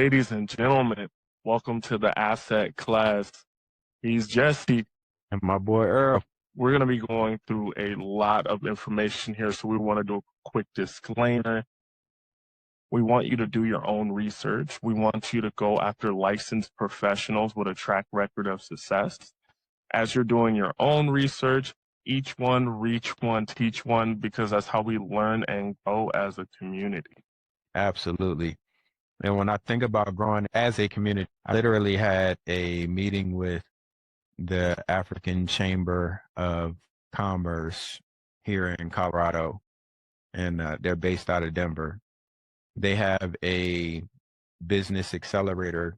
Ladies and gentlemen, welcome to the asset class. He's Jesse. And my boy Earl. We're going to be going through a lot of information here, so we want to do a quick disclaimer. We want you to do your own research. We want you to go after licensed professionals with a track record of success. As you're doing your own research, each one, reach one, teach one, because that's how we learn and grow as a community. Absolutely. And when I think about growing as a community, I literally had a meeting with the African Chamber of Commerce here in Colorado, and they're based out of Denver. They have a business accelerator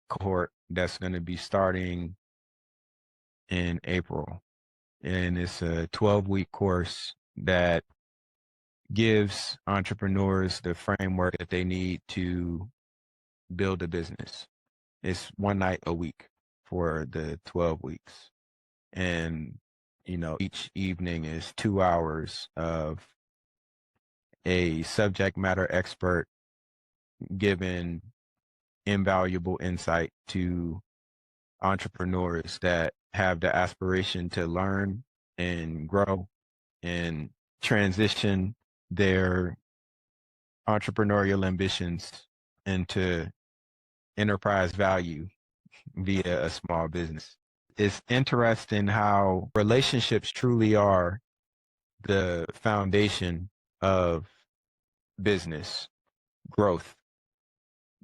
cohort that's going to be starting in April. And it's a 12-week course that gives entrepreneurs the framework that they need to build a business. It's one night a week for the 12 weeks. And, you know, each evening is 2 hours of a subject matter expert giving invaluable insight to entrepreneurs that have the aspiration to learn and grow and transition their entrepreneurial ambitions into enterprise value via a small business. It's interesting how relationships truly are the foundation of business growth.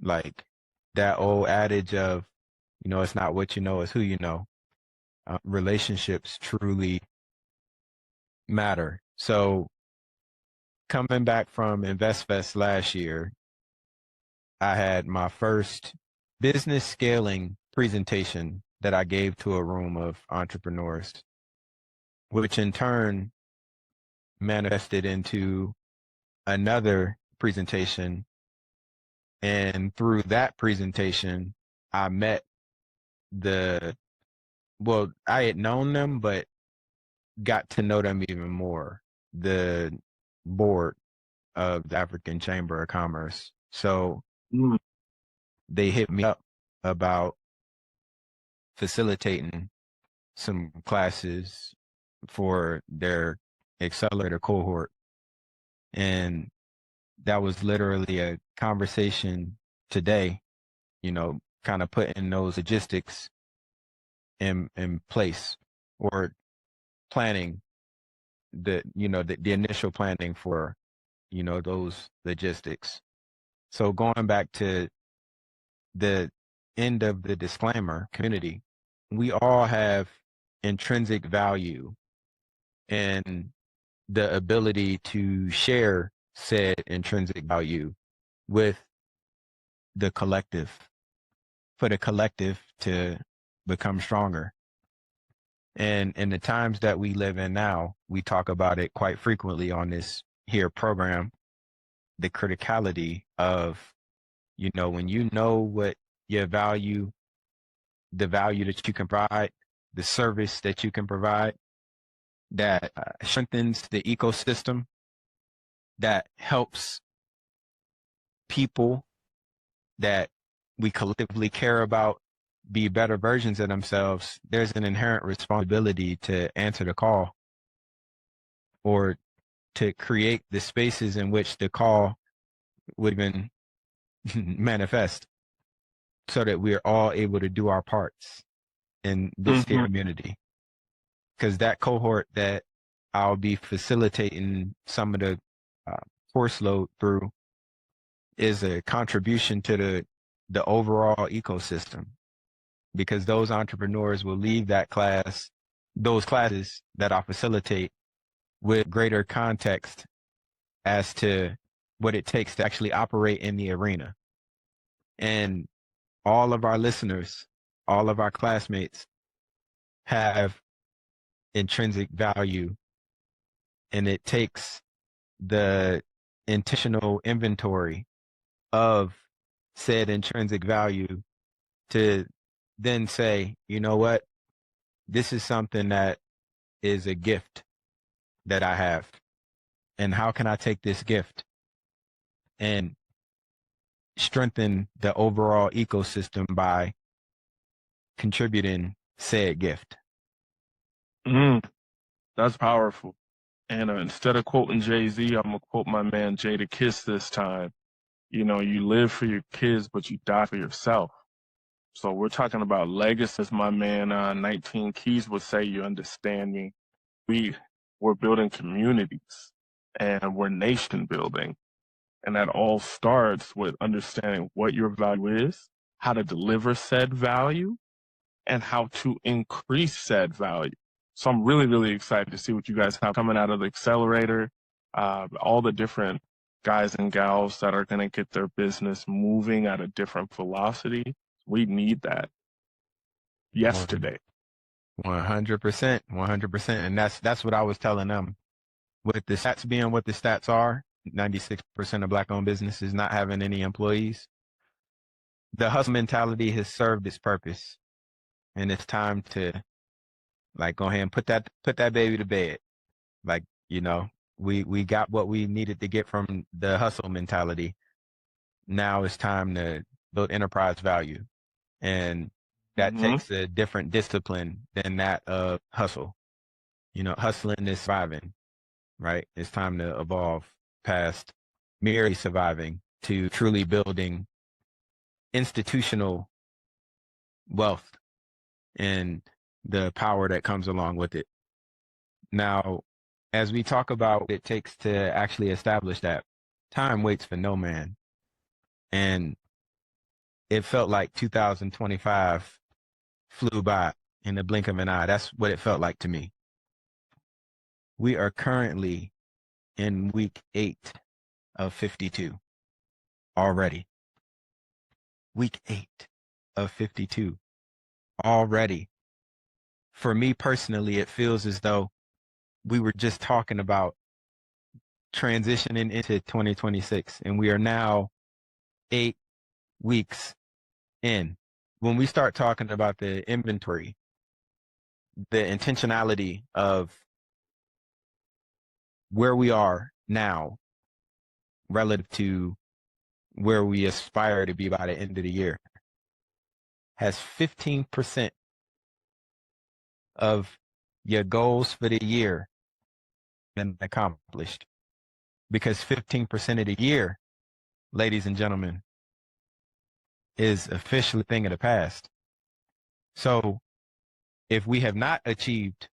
Like that old adage of, you know, it's not what you know, it's who you know. Relationships truly matter. So coming back from InvestFest last year, I had my first business scaling presentation that I gave to a room of entrepreneurs, which in turn manifested into another presentation. And through that presentation, I met I had known them, but got to know them even more, the board of the African Chamber of Commerce. So they hit me up about facilitating some classes for their accelerator cohort. And that was literally a conversation today, you know, kind of putting those logistics in place, or planning the initial planning for, you know, those logistics. So going back to the end of the disclaimer, community, we all have intrinsic value and the ability to share said intrinsic value with the collective, for the collective to become stronger. And in the times that we live in now, we talk about it quite frequently on this here program, the criticality of, you know, when you know what your value, the value that you can provide, the service that you can provide, that strengthens the ecosystem, that helps people that we collectively care about be better versions of themselves, there's an inherent responsibility to answer the call, or to create the spaces in which the call would even manifest, so that we're all able to do our parts in this community. Because that cohort that I'll be facilitating some of the course load through is a contribution to the overall ecosystem, because those entrepreneurs will leave those classes that I facilitate, with greater context as to what it takes to actually operate in the arena. And all of our listeners, all of our classmates have intrinsic value, and it takes the intentional inventory of said intrinsic value to then say, you know what, this is something that is a gift that I have, and how can I take this gift and strengthen the overall ecosystem by contributing said gift. That's powerful. And instead of quoting Jay-Z, I'm going to quote my man Jada Kiss this time. You know, you live for your kids, but you die for yourself. So we're talking about legacy, as my man 19 Keys would say. You understand me? We're building communities, and we're nation building. And that all starts with understanding what your value is, how to deliver said value, and how to increase said value. So I'm really, really excited to see what you guys have coming out of the Accelerator, all the different guys and gals that are going to get their business moving at a different velocity. We need that yesterday. 100%, 100%. And that's what I was telling them. With the stats being what the stats are, 96% of Black-owned businesses not having any employees, the hustle mentality has served its purpose. And it's time to, like, go ahead and put that baby to bed. Like, you know, we got what we needed to get from the hustle mentality. Now it's time to build enterprise value. And that takes a different discipline than that of hustle. You know, hustling is surviving, right? It's time to evolve past merely surviving to truly building institutional wealth and the power that comes along with it. Now, as we talk about what it takes to actually establish that, time waits for no man. And it felt like 2025 flew by in the blink of an eye. That's what it felt like to me. We are currently in week 8 of 52 already. Week 8 of 52 already. For me personally, it feels as though we were just talking about transitioning into 2026, and we are now 8 weeks in. When we start talking about the inventory, the intentionality of where we are now relative to where we aspire to be by the end of the year, has 15% of your goals for the year been accomplished. Because 15% of the year, ladies and gentlemen, is officially a thing of the past. So if we have not achieved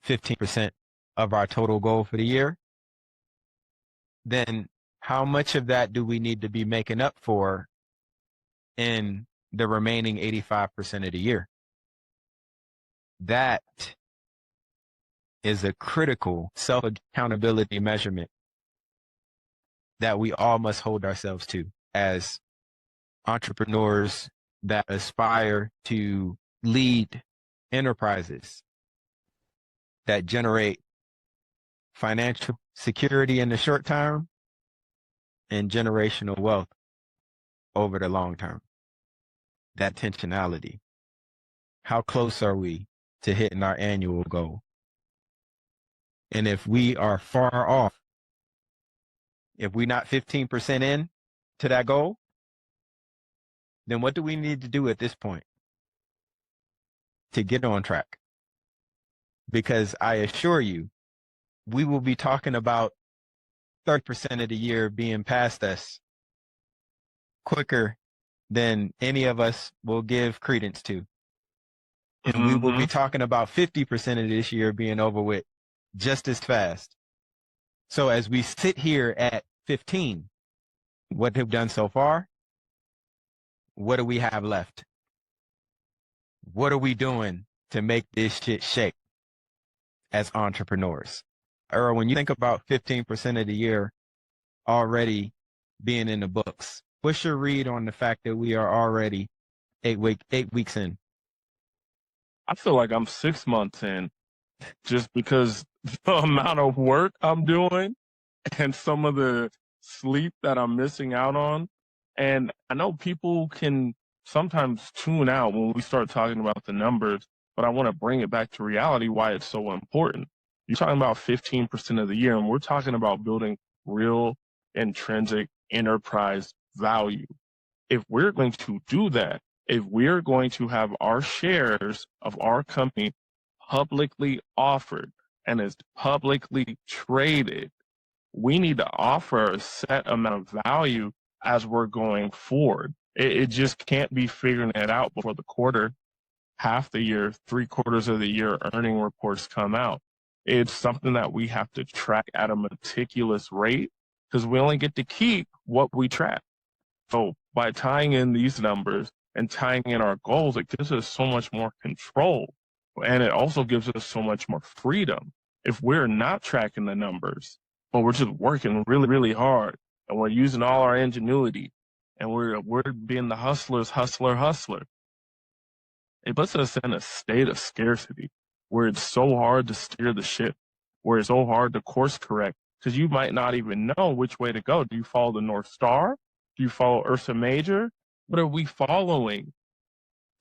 15% of our total goal for the year, then how much of that do we need to be making up for in the remaining 85% of the year? That is a critical self-accountability measurement that we all must hold ourselves to as entrepreneurs that aspire to lead enterprises that generate financial security in the short term and generational wealth over the long term. That intentionality. How close are we to hitting our annual goal? And if we are far off, if we're not 15% in to that goal, then what do we need to do at this point to get on track? Because I assure you, we will be talking about 30% of the year being past us quicker than any of us will give credence to. And we will be talking about 50% of this year being over with just as fast. So as we sit here at 15, what have we done so far? What do we have left? What are we doing to make this shit shake as entrepreneurs? Earl, when you think about 15% of the year already being in the books, what's your read on the fact that we are already 8 weeks in? I feel like I'm 6 months in, just because the amount of work I'm doing and some of the sleep that I'm missing out on. And I know people can sometimes tune out when we start talking about the numbers, but I want to bring it back to reality, why it's so important. You're talking about 15% of the year, and we're talking about building real intrinsic enterprise value. If we're going to do that, if we're going to have our shares of our company publicly offered and is publicly traded, we need to offer a set amount of value as we're going forward. It just can't be figuring it out before the quarter, half the year, 3/4 of the year earning reports come out. It's something that we have to track at a meticulous rate because we only get to keep what we track. So by tying in these numbers and tying in our goals, it gives us so much more control. And it also gives us so much more freedom. If we're not tracking the numbers, but we're just working really, really hard and we're using all our ingenuity and we're being the hustler, it puts us in a state of scarcity where it's so hard to steer the ship, where it's so hard to course correct because you might not even know which way to go. Do you follow the North Star? Do you follow Ursa Major? What are we following?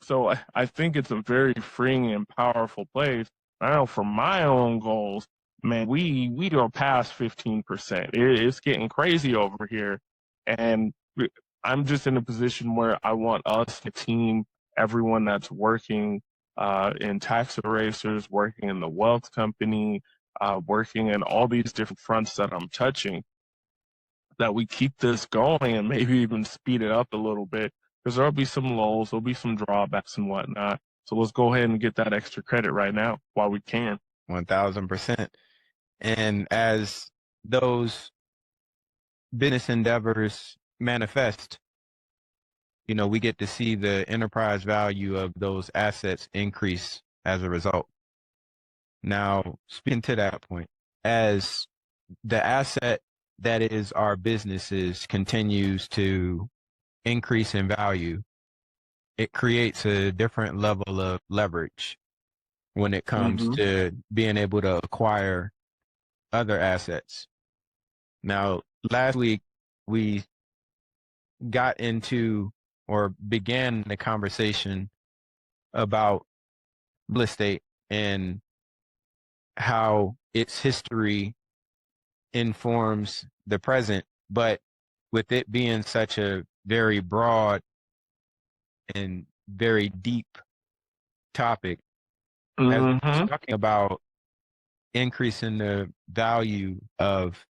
So I think it's a very freeing and powerful place. I know for my own goals, man, we go past 15%. It's getting crazy over here. And I'm just in a position where I want us, the team, everyone that's working in tax erasers, working in the wealth company, working in all these different fronts that I'm touching, that we keep this going and maybe even speed it up a little bit because there'll be some lulls, there'll be some drawbacks and whatnot. So let's go ahead and get that extra credit right now while we can. 1000%. And as those business endeavors manifest, we get to see the enterprise value of those assets increase as a result. Now, speaking to that point, as the asset that is our businesses continues to increase in value, it creates a different level of leverage when it comes to being able to acquire other assets. Now, last week, we got into or began the conversation about real estate and how its history informs the present, but with it being such a very broad and very deep topic, as we're talking about increasing the value of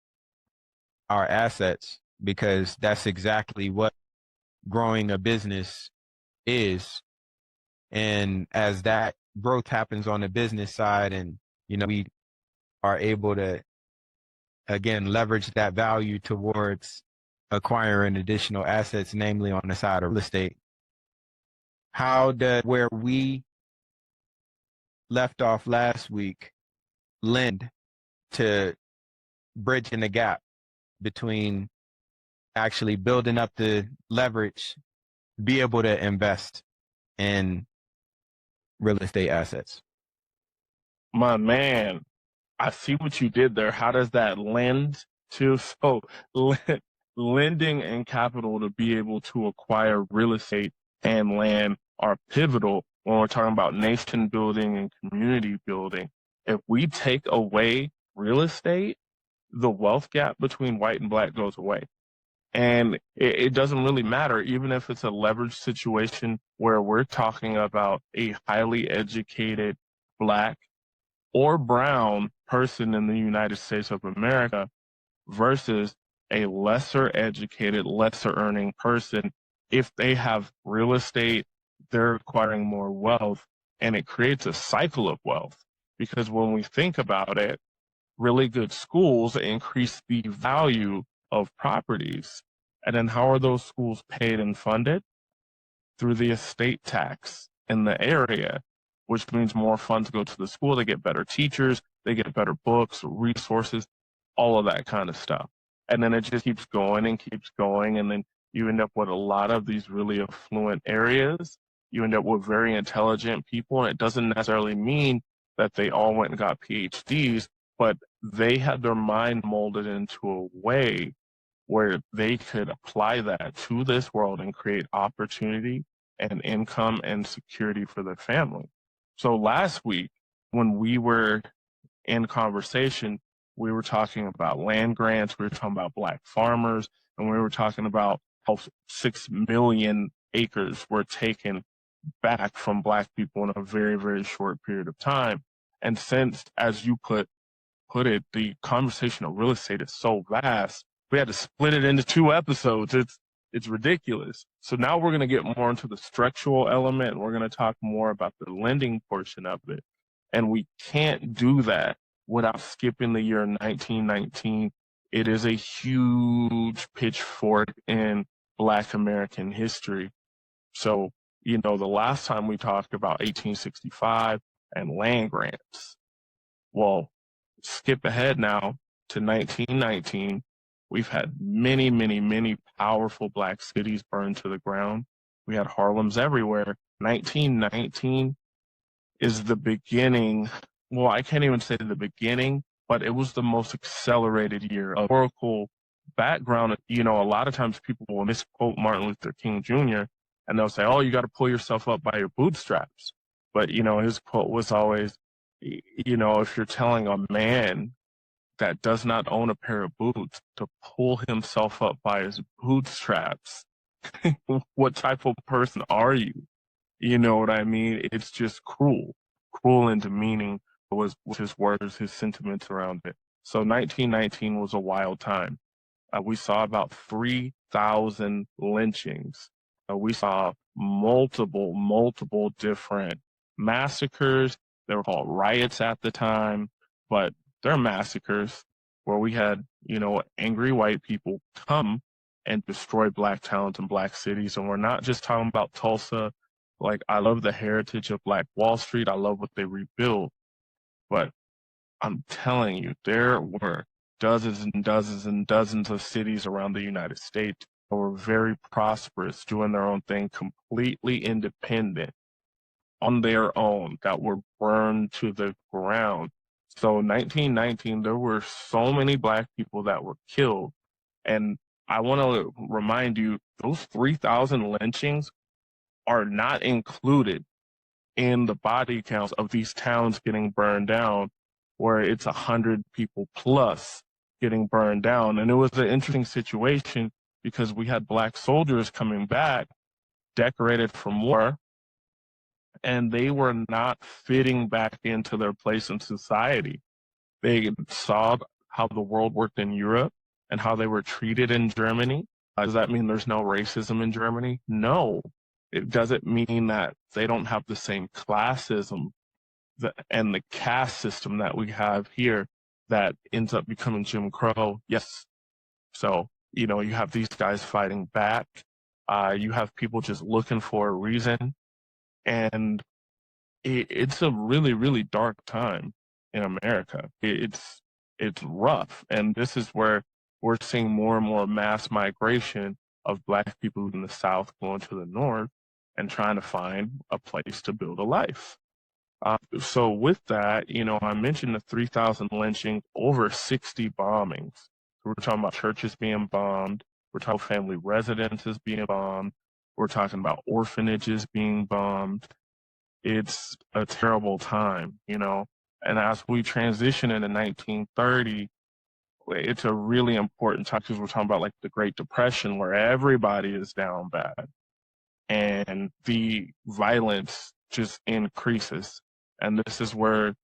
our assets, because that's exactly what growing a business is. And as that growth happens on the business side and, we are able to, again, leverage that value towards acquiring additional assets, namely on the side of real estate, where we left off last week lend to bridging the gap between actually building up the leverage, be able to invest in real estate assets? My man, I see what you did there. How does that lend to? So lending and capital to be able to acquire real estate and land are pivotal when we're talking about nation building and community building. If we take away real estate, the wealth gap between white and black goes away. And it doesn't really matter, even if it's a leveraged situation where we're talking about a highly educated black or brown person in the United States of America versus a lesser educated, lesser earning person. If they have real estate, they're acquiring more wealth, and it creates a cycle of wealth. Because when we think about it, really good schools increase the value of properties. And then how are those schools paid and funded? Through the estate tax in the area, which means more funds go to the school. They get better teachers, they get better books, resources, all of that kind of stuff. And then it just keeps going and keeps going. And then you end up with a lot of these really affluent areas. You end up with very intelligent people. And it doesn't necessarily mean that they all went and got PhDs, but they had their mind molded into a way where they could apply that to this world and create opportunity and income and security for their family. So last week, when we were in conversation, we were talking about land grants, we were talking about black farmers, and we were talking about how 6 million acres were taken back from Black people in a very, very short period of time. And since, as you put it, the conversation of real estate is so vast, we had to split it into 2 episodes. It's ridiculous. So now we're going to get more into the structural element, and we're going to talk more about the lending portion of it. And we can't do that without skipping the year 1919. It is a huge pitchfork in Black American history. So, you know, the last time we talked about 1865 and land grants. Well, skip ahead now to 1919. We've had many, many, many powerful Black cities burned to the ground. We had Harlems everywhere. 1919 is the beginning. Well, I can't even say the beginning, but it was the most accelerated year of historical background. You know, a lot of times people will misquote Martin Luther King Jr. and they'll say, oh, you got to pull yourself up by your bootstraps. But, you know, his quote was always, you know, if you're telling a man that does not own a pair of boots to pull himself up by his bootstraps, what type of person are you? You know what I mean? It's just cruel and demeaning was his words, his sentiments around it. So 1919 was a wild time. We saw about 3,000 lynchings. We saw multiple different massacres. They were called riots at the time, but they're massacres where we had, you know, angry white people come and destroy Black towns and Black cities. And we're not just talking about Tulsa. Like, I love the heritage of Black Wall Street. I love what they rebuilt. But I'm telling you, there were dozens and dozens and dozens of cities around the United States that were very prosperous, doing their own thing, completely independent on their own, that were burned to the ground. So 1919, there were so many Black people that were killed. And I want to remind you, those 3,000 lynchings are not included in the body counts of these towns getting burned down, where it's 100 people plus getting burned down. And it was an interesting situation because we had Black soldiers coming back, decorated from war, and they were not fitting back into their place in society. They saw how the world worked in Europe and how they were treated in Germany. Does that mean there's no racism in Germany? No. It doesn't mean that they don't have the same classism and the caste system that we have here that ends up becoming Jim Crow. Yes. So, you know, you have these guys fighting back. You have people just looking for a reason. And it's a really, really dark time in America. It's rough. And this is where we're seeing more and more mass migration of Black people in the South going to the North and trying to find a place to build a life. So with that, you know, I mentioned the 3,000 lynchings, over 60 bombings. We're talking about churches being bombed. We're talking about family residences being bombed. We're talking about orphanages being bombed. It's a terrible time, you know. And as we transition into 1930, it's a really important time because we're talking about like the Great Depression where everybody is down bad and the violence just increases. And this is where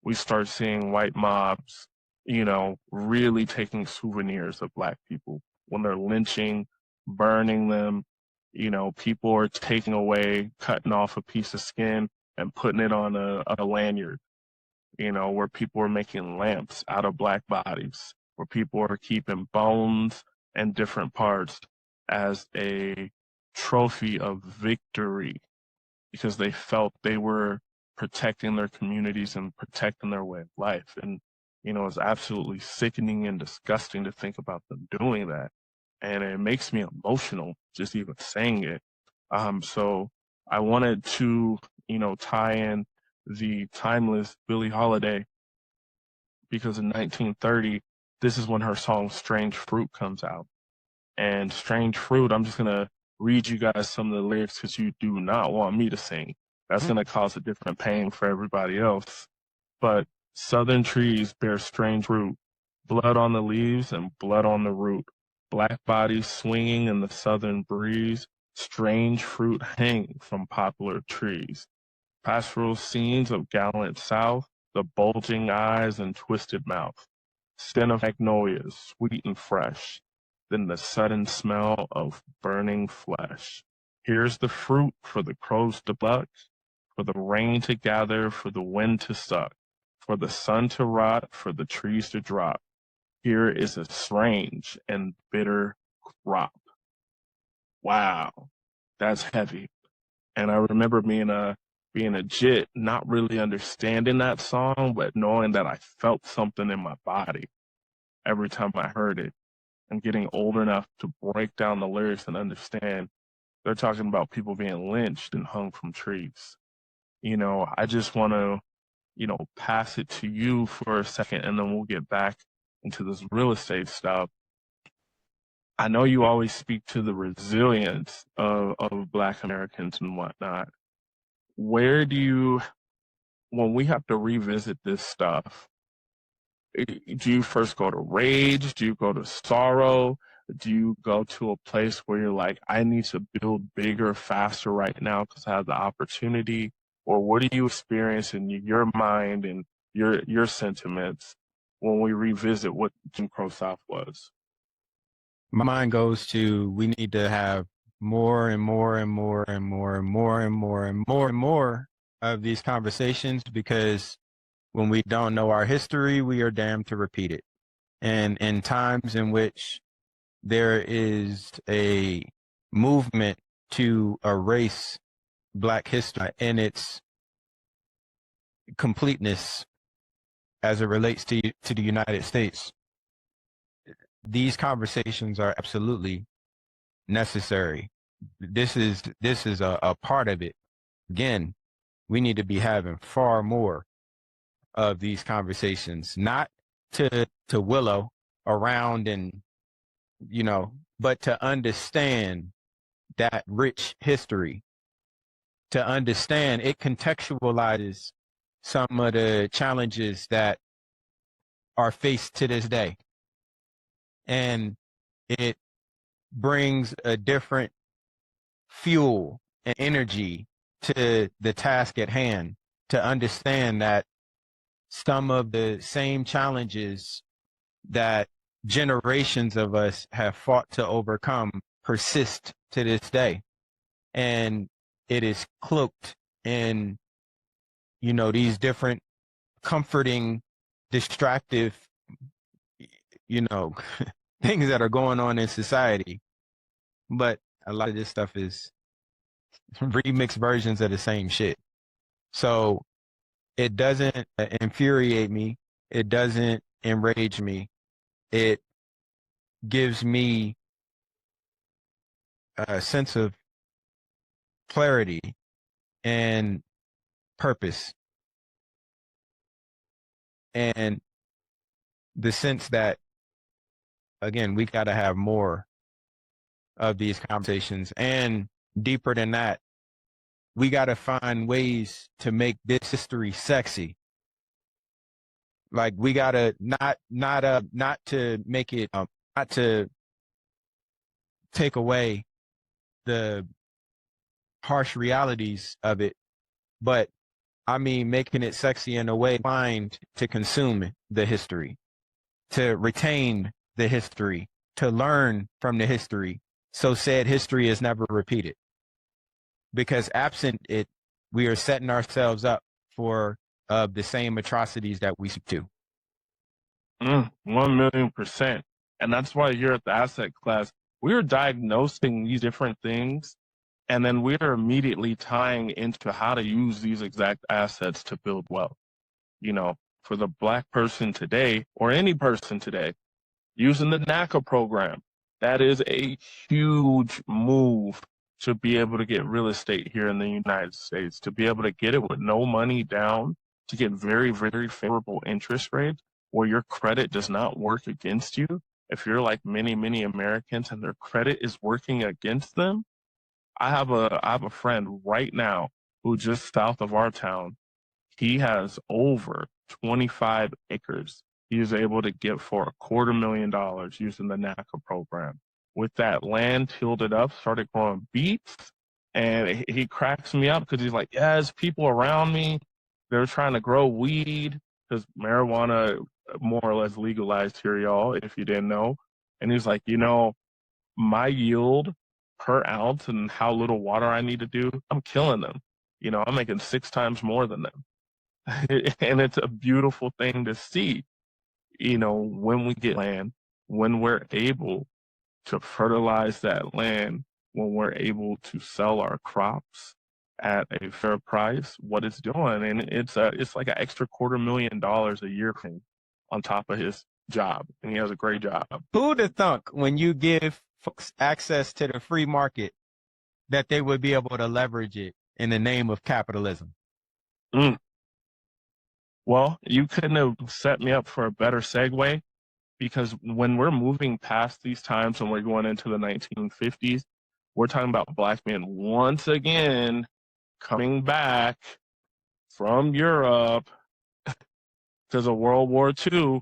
we start seeing white mobs, you know, really taking souvenirs of Black people when they're lynching, burning them. You know, people are taking away, cutting off a piece of skin and putting it on a lanyard, you know, where people are making lamps out of Black bodies, where people are keeping bones and different parts as a trophy of victory because they felt they were protecting their communities and protecting their way of life. And, you know, it's absolutely sickening and disgusting to think about them doing that. And it makes me emotional just even saying it. So I wanted to, you know, tie in the timeless Billie Holiday because in 1930, this is when her song Strange Fruit comes out. And Strange Fruit, I'm just going to read you guys some of the lyrics because you do not want me to sing. That's going to cause a different pain for everybody else. But southern trees bear strange fruit, blood on the leaves and blood on the root. black bodies swinging in the southern breeze, strange fruit hang from poplar trees. Pastoral scenes of gallant South, the bulging eyes and twisted mouth. Scent of magnolias, sweet and fresh. Then the sudden smell of burning flesh. Here's the fruit for the crows to pluck, for the rain to gather, for the wind to suck, for the sun to rot, for the trees to drop. Here is a strange and bitter crop. Wow, that's heavy. And I remember being a jit, not really understanding that song, but knowing that I felt something in my body every time I heard it. And getting old enough to break down the lyrics and understand they're talking about people being lynched and hung from trees. I just want to, pass it to you for a second and then we'll get back into this real estate stuff. I know you always speak to the resilience of Black Americans and whatnot. Where do you, when we have to revisit this stuff, do you first go to rage? Do you go to sorrow? Do you go to a place where you're like, I need to build bigger, faster right now because I have the opportunity? Or what do you experience in your mind and your sentiments when we revisit what Jim Crow South was? My mind goes to we need to have more and more and more and more and more and more and more and more of these conversations, because when we don't know our history, we are damned to repeat it. And in times in which there is a movement to erase Black history and its completeness as it relates to the United States, these conversations are absolutely necessary. This is a part of it. Again, we need to be having far more of these conversations, not to willow around and, but to understand that rich history, to understand it contextualizes some of the challenges that are faced to this day. And it brings a different fuel and energy to the task at hand, to understand that some of the same challenges that generations of us have fought to overcome persist to this day. And it is cloaked in, these different comforting, distractive, things that are going on in society. But a lot of this stuff is remixed versions of the same shit. So it doesn't infuriate me. It doesn't enrage me. It gives me a sense of clarity and purpose, and the sense that, again, we got to have more of these conversations. And deeper than that, we got to find ways to make this history sexy. Like, we got to not to make it, not to take away the harsh realities of it, but I mean, making it sexy in a way find to consume the history, to retain the history, to learn from the history, so said history is never repeated. Because absent it, we are setting ourselves up for the same atrocities that we do. 1,000,000%. And that's why here at the asset class, we are diagnosing these different things, and then we are immediately tying into how to use these exact assets to build wealth. For the Black person today, or any person today, using the NACA program, that is a huge move to be able to get real estate here in the United States, to be able to get it with no money down, to get very, very favorable interest rates where your credit does not work against you. If you're like many, many Americans and their credit is working against them, I have a friend right now who just south of our town, he has over 25 acres. he was able to get for $250,000 using the NACA program. With that land, tilled it up, started growing beets, and he cracks me up because he's like, yeah, there's people around me. They're trying to grow weed because marijuana more or less legalized here, y'all, if you didn't know. And he's like, my yield per ounce and how little water I need to do, I'm killing them. I'm making 6 times more than them. And it's a beautiful thing to see, when we get land, when we're able to fertilize that land, when we're able to sell our crops at a fair price, what it's doing. And it's like an extra $250,000 a year thing on top of his job. And he has a great job. Who'd have thunk when you give folks access to the free market that they would be able to leverage it in the name of capitalism? Well, you couldn't have set me up for a better segue, because when we're moving past these times and we're going into the 1950s, we're talking about black men once again coming back from Europe because of World War II,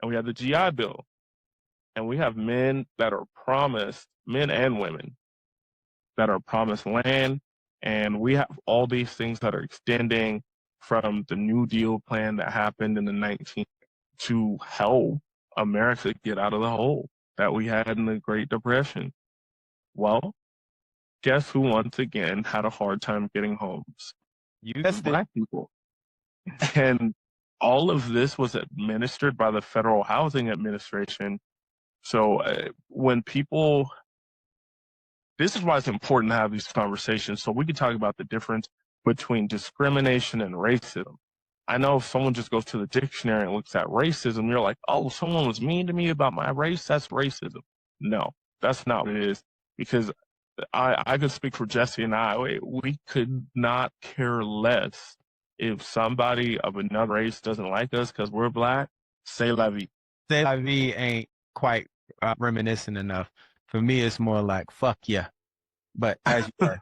and we have the GI Bill. And we have men that are promised, men and women, that are promised land, and we have all these things that are extending from the New Deal plan that happened in the 19th to help America get out of the hole that we had in the Great Depression. Well, guess who once again had a hard time getting homes? Black people. And all of this was administered by the Federal Housing Administration. So this is why it's important to have these conversations, so we can talk about the difference between discrimination and racism. I know if someone just goes to the dictionary and looks at racism, you're like, oh, someone was mean to me about my race, that's racism. No, that's not what it is, because I could speak for Jesse and I. We could not care less if somebody of another race doesn't like us because we're black. C'est la vie. C'est la vie ain't quite reminiscent enough. For me, it's more like, fuck yeah. But as you are.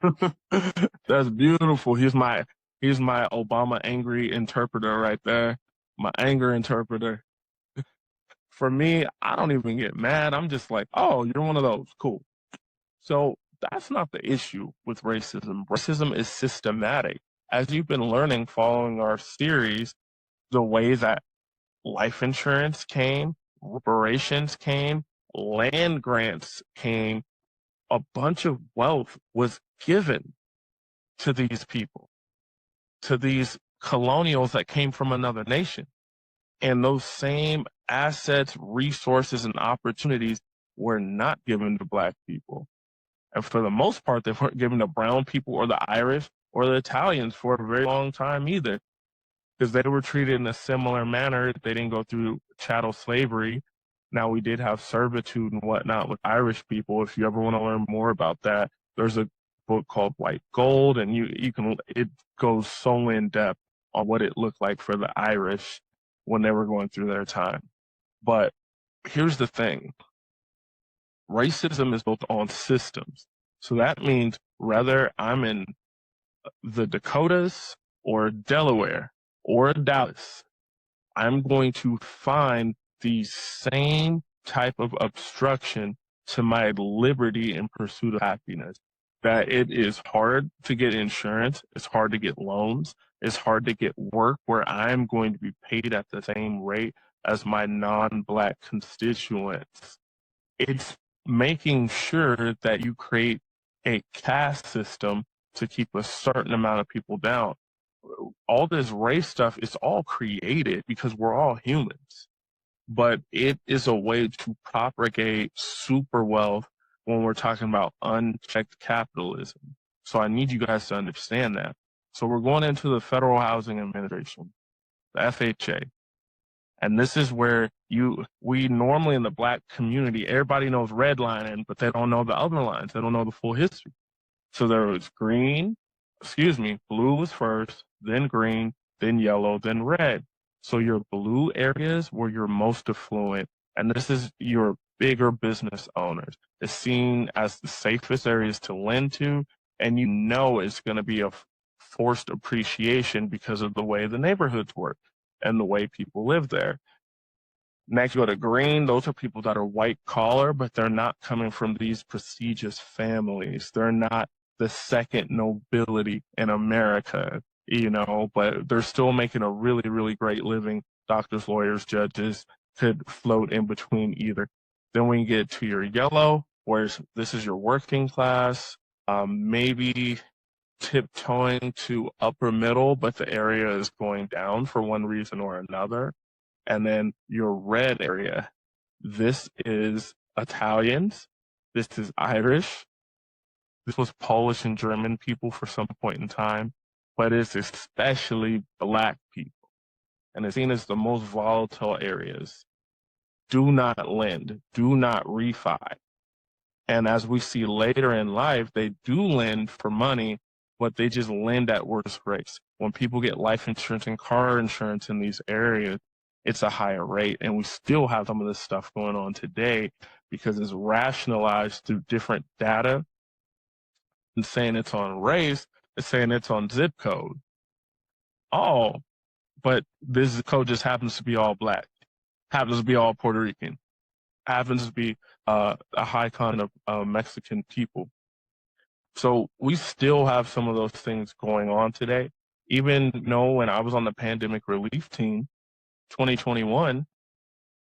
That's beautiful. He's my Obama angry interpreter right there. My anger interpreter. For me, I don't even get mad. I'm just like, oh, you're one of those. Cool. So that's not the issue with racism. Racism is systematic. As you've been learning following our series, the way that life insurance came, reparations came, land grants came, a bunch of wealth was given to these people, to these colonials that came from another nation. And those same assets, resources, and opportunities were not given to black people. And for the most part, they weren't given to brown people or the Irish or the Italians for a very long time either, because they were treated in a similar manner. They didn't go through chattel slavery. Now, we did have servitude and whatnot with Irish people. If you ever want to learn more about that, there's a book called White Gold, and it goes so in depth on what it looked like for the Irish when they were going through their time. But here's the thing. Racism is built on systems. So that means whether I'm in the Dakotas or Delaware or Dallas, I'm going to find the same type of obstruction to my liberty in pursuit of happiness. That it is hard to get insurance, it's hard to get loans, it's hard to get work where I'm going to be paid at the same rate as my non-black constituents. It's making sure that you create a caste system to keep a certain amount of people down. All this race stuff is all created because we're all humans, but it is a way to propagate super wealth when we're talking about unchecked capitalism. So I need you guys to understand that. So we're going into the Federal Housing Administration, the FHA. And this is where we normally in the black community, everybody knows redlining, but they don't know the other lines. They don't know the full history. So there was blue was first, then green, then yellow, then red. So your blue areas were your most affluent, and this is your bigger business owners. It's seen as the safest areas to lend to, and it's going to be a forced appreciation because of the way the neighborhoods work and the way people live there. Next, you go to green. Those are people that are white collar, but they're not coming from these prestigious families. They're not the second nobility in America, but they're still making a really, really great living. Doctors, lawyers, judges could float in between either. Then we get to your yellow, where this is your working class, maybe tiptoeing to upper middle, but the area is going down for one reason or another. And then your red area, this is Italians, this is Irish, this was Polish and German people for some point in time, but it's especially Black people. And it's seen as the most volatile areas. Do not lend, do not refi. And as we see later in life, they do lend for money, but they just lend at worse rates. When people get life insurance and car insurance in these areas, it's a higher rate. And we still have some of this stuff going on today because it's rationalized through different data and saying it's on race, it's saying it's on zip code. Oh, but this zip code just happens to be all Black, happens to be all Puerto Rican, happens to be a high content of Mexican people. So we still have some of those things going on today. Even though when I was on the pandemic relief team, 2021,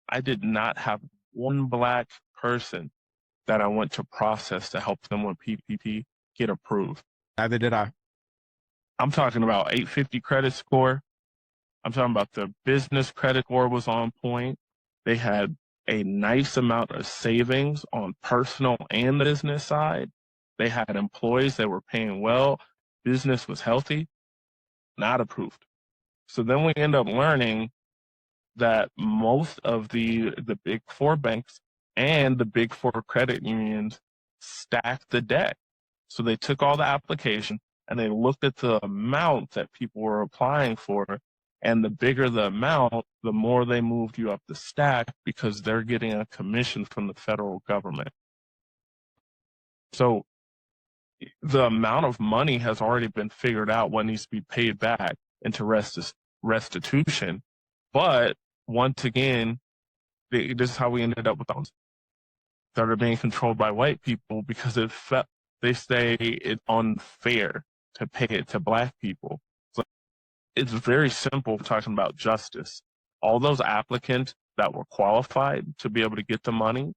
I did not have one Black person that I went to process to help them with PPP get approved. Neither did I. I'm talking about 850 credit score. I'm talking about the business credit score was on point. They had a nice amount of savings on personal and the business side. They had employees that were paying well. Business was healthy, not approved. So then we end up learning that most of the big four banks and the big four credit unions stacked the deck. So they took all the application and they looked at the amount that people were applying for. And the bigger the amount, the more they moved you up the stack because they're getting a commission from the federal government. So the amount of money has already been figured out what needs to be paid back into restitution. But once again, this is how we ended up with those that are being controlled by white people because they say it's unfair to pay it to Black people. So it's very simple talking about justice. All those applicants that were qualified to be able to get the money,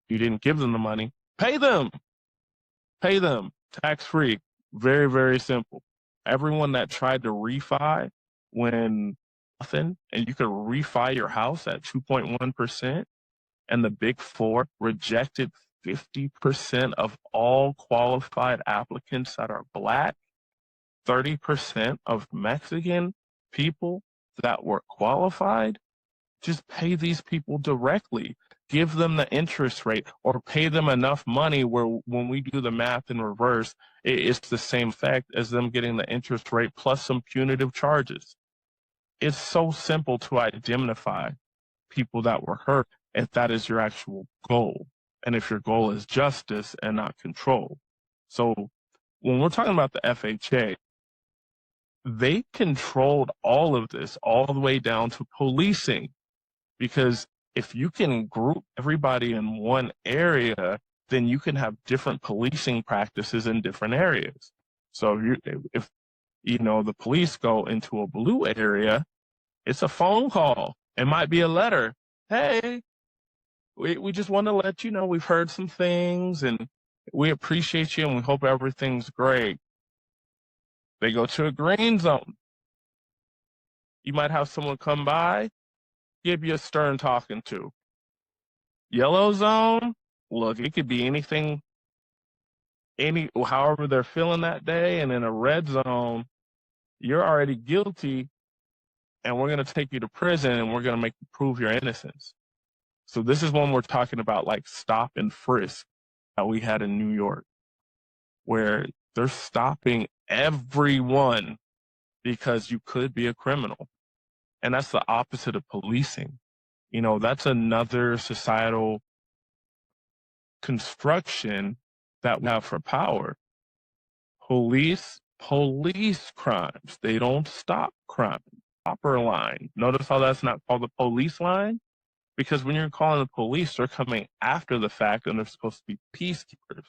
you didn't give them the money, pay them. Pay them tax-free. Very, very simple. Everyone that tried to refi when nothing, and you could refi your house at 2.1%, and the big four rejected 50% of all qualified applicants that are Black, 30% of Mexican people that were qualified. Just pay these people directly. Give them the interest rate or pay them enough money where when we do the math in reverse, it's the same effect as them getting the interest rate plus some punitive charges. It's so simple to identify people that were hurt if that is your actual goal. And if your goal is justice and not control. So when we're talking about the FHA, they controlled all of this all the way down to policing. Because if you can group everybody in one area, then you can have different policing practices in different areas. So if the police go into a blue area, it's a phone call. It might be a letter. Hey, we just want to let you know we've heard some things and we appreciate you and we hope everything's great. They go to a green zone. You might have someone come by, give you a stern talking to. Yellow zone, look, it could be anything, however they're feeling that day. And in a red zone, you're already guilty and we're going to take you to prison and we're going to make you prove your innocence. So this is when we're talking about like stop and frisk that we had in New York, where they're stopping everyone because you could be a criminal. And that's the opposite of policing. That's another societal construction that we have for power. Police crimes. They don't stop crime. Proper line. Notice how that's not called the police line? Because when you're calling the police, they're coming after the fact and they're supposed to be peacekeepers.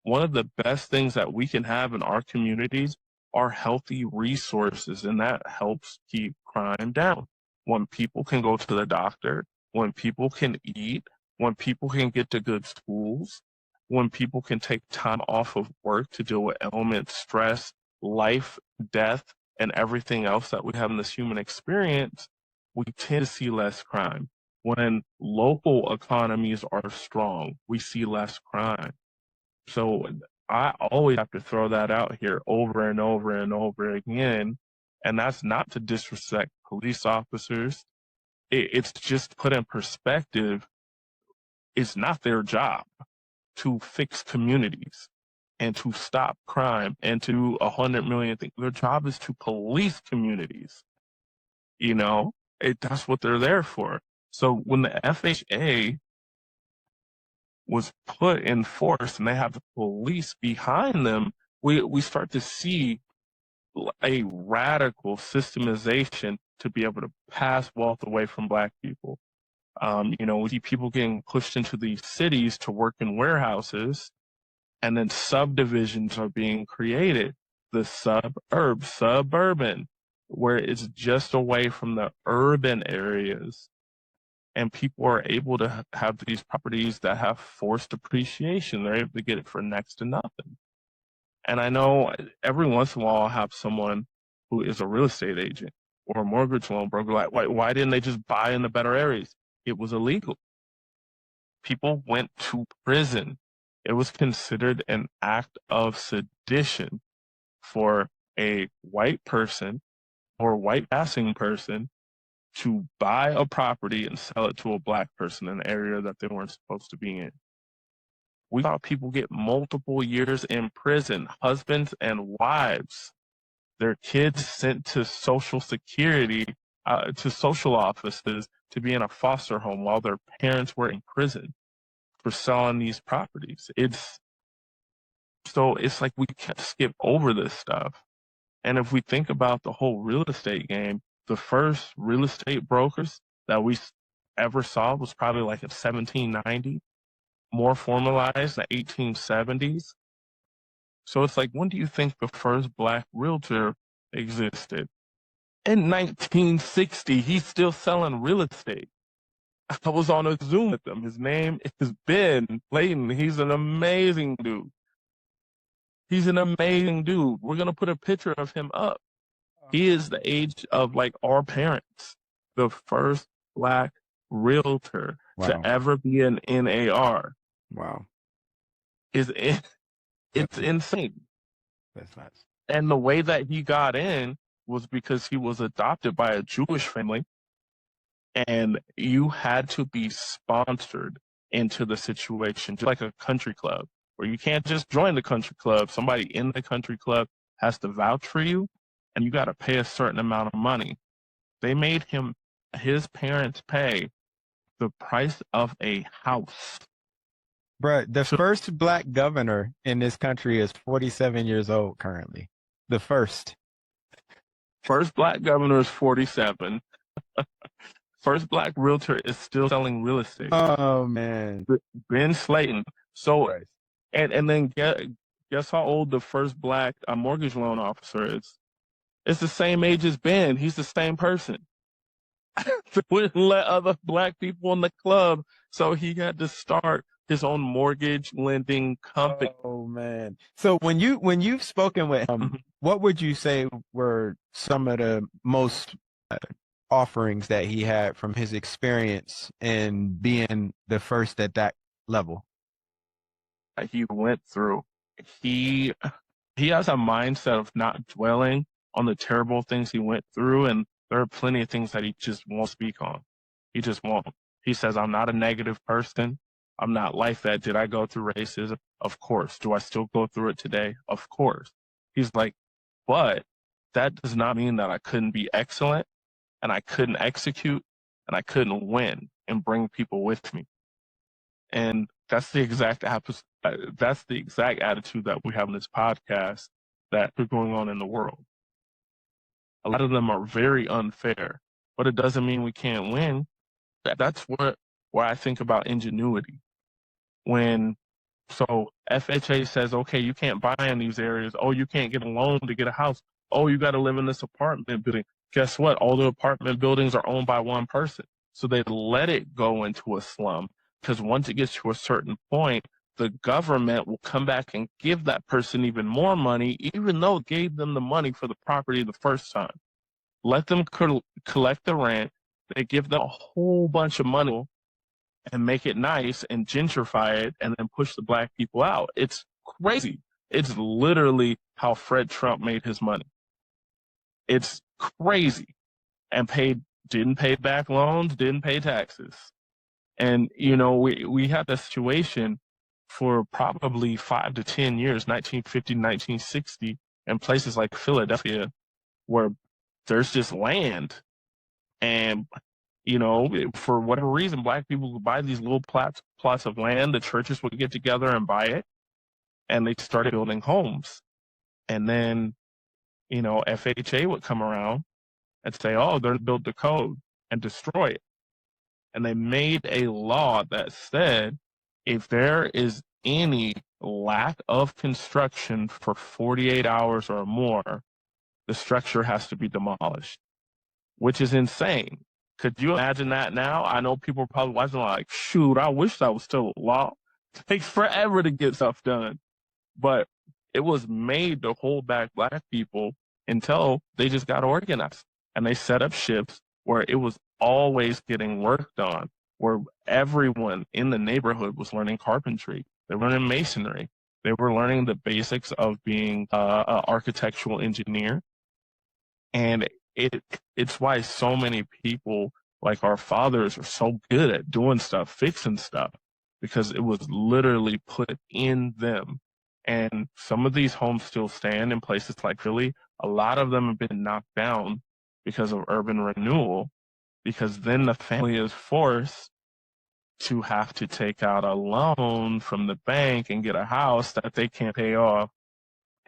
One of the best things that we can have in our communities are healthy resources, and that helps keep crime down. When people can go to the doctor, when people can eat, when people can get to good schools, when people can take time off of work to deal with ailment, stress, life, death, and everything else that we have in this human experience, we tend to see less crime. When local economies are strong, we see less crime. So I always have to throw that out here over and over and over again. And that's not to disrespect police officers. It's just put in perspective. It's not their job to fix communities and to stop crime and to do 100 million things. Their job is to police communities. You know, that's what they're there for. So when the FHA was put in force and they have the police behind them, we start to see a radical systemization to be able to pass wealth away from Black people. We see people getting pushed into these cities to work in warehouses, and then subdivisions are being created. The suburban, where it's just away from the urban areas. And people are able to have these properties that have forced appreciation. They're able to get it for next to nothing. And I know every once in a while I'll have someone who is a real estate agent or a mortgage loan broker like, why didn't they just buy in the better areas? It was illegal. People went to prison. It was considered an act of sedition for a white person or white passing person to buy a property and sell it to a Black person in an area that they weren't supposed to be in. We saw people get multiple years in prison, husbands and wives, their kids sent to Social Security, to social offices to be in a foster home while their parents were in prison for selling these properties. It's like we can't skip over this stuff. And if we think about the whole real estate game, the first real estate brokers that we ever saw was probably like in 1790, more formalized in the 1870s. So it's like, when do you think the first Black realtor existed? In 1960, he's still selling real estate. I was on a Zoom with him. His name is Ben Layton. He's an amazing dude. We're going to put a picture of him up. He is the age of like our parents, the first Black realtor to ever be an NAR. Wow. It's insane. That's nuts. And the way that he got in was because he was adopted by a Jewish family, and you had to be sponsored into the situation, just like a country club, where you can't just join the country club. Somebody in the country club has to vouch for you, and you got to pay a certain amount of money. They made his parents pay the price of a house. Bruh, the first Black governor in this country is 47 years old currently. The first. First Black governor is 47. First Black realtor is still selling real estate. Oh, man. Ben Slayton. So, and then guess how old the first Black mortgage loan officer is? It's the same age as Ben. He's the same person. They wouldn't let other Black people in the club, so he had to start his own mortgage lending company. Oh man! So when you've spoken with him, what would you say were some of the most offerings that he had from his experience in being the first at that level? He went through. He has a mindset of not dwelling on the terrible things he went through, and there are plenty of things that he just won't speak on. He just won't. He says, I'm not a negative person. I'm not like that. Did I go through racism? Of course. Do I still go through it today? Of course. He's like, but that does not mean that I couldn't be excellent, and I couldn't execute, and I couldn't win and bring people with me. And that's the exact attitude that we have in this podcast that are going on in the world. A lot of them are very unfair, but it doesn't mean we can't win. That's what where I think about ingenuity. So FHA says, okay, you can't buy in these areas. Oh, you can't get a loan to get a house. Oh, you got to live in this apartment building. Guess what? All the apartment buildings are owned by one person. So they let it go into a slum, because once it gets to a certain point, the government will come back and give that person even more money, even though it gave them the money for the property the first time. Let them collect the rent. They give them a whole bunch of money and make it nice and gentrify it and then push the black people out. It's crazy. It's literally how Fred Trump made his money. It's crazy. And didn't pay back loans, didn't pay taxes. And, we had this situation for probably 5 to 10 years, 1950, 1960, in places like Philadelphia, where there's just land. And for whatever reason, black people would buy these little plots of land. The churches would get together and buy it, and they started building homes. And then, FHA would come around and say, oh, they're built the code, and destroy it. And they made a law that said if there is any lack of construction for 48 hours or more, the structure has to be demolished, which is insane. Could you imagine that now? I know people are probably watching like, shoot, I wish that was still a law. It takes forever to get stuff done. But it was made to hold back black people until they just got organized. And they set up shifts where it was always getting worked on, where everyone in the neighborhood was learning carpentry. They were learning masonry. They were learning the basics of being an architectural engineer. And it's why so many people, like our fathers, are so good at doing stuff, fixing stuff, because it was literally put in them. And some of these homes still stand in places like Philly. A lot of them have been knocked down because of urban renewal, because then the family is forced to have to take out a loan from the bank and get a house that they can't pay off.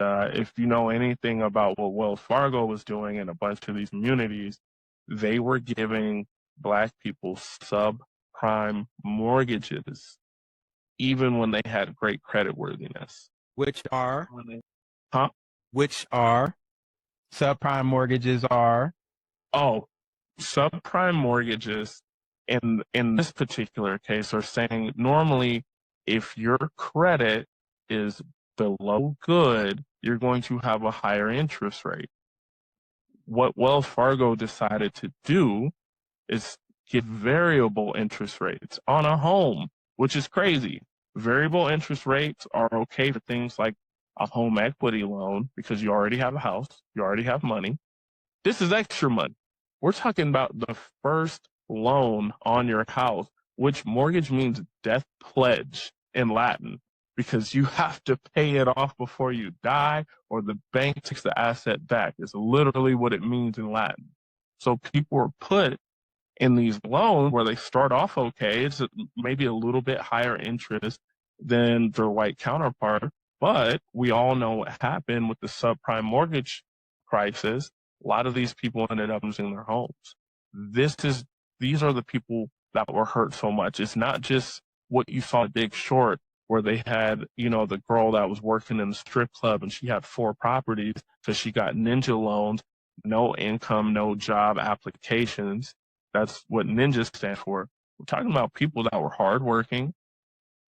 If you know anything about what Wells Fargo was doing in a bunch of these communities, they were giving black people subprime mortgages, even when they had great credit worthiness. Which are Huh? subprime mortgages are. Oh, subprime mortgages in this particular case are saying normally if your credit is below good, you're going to have a higher interest rate. What Wells Fargo decided to do is give variable interest rates on a home, which is crazy. Variable interest rates are okay for things like a home equity loan because you already have a house, you already have money. This is extra money. We're talking about the first loan on your house, which mortgage means death pledge in Latin, because you have to pay it off before you die or the bank takes the asset back. It's literally what it means in Latin. So people are put in these loans where they start off okay. It's maybe a little bit higher interest than their white counterpart, but we all know what happened with the subprime mortgage crisis. A lot of these people ended up losing their homes. These are the people that were hurt so much. It's not just what you saw in Big Short, where they had, the girl that was working in the strip club and she had 4 properties because she got ninja loans, no income, no job applications. That's what ninja stands for. We're talking about people that were hardworking.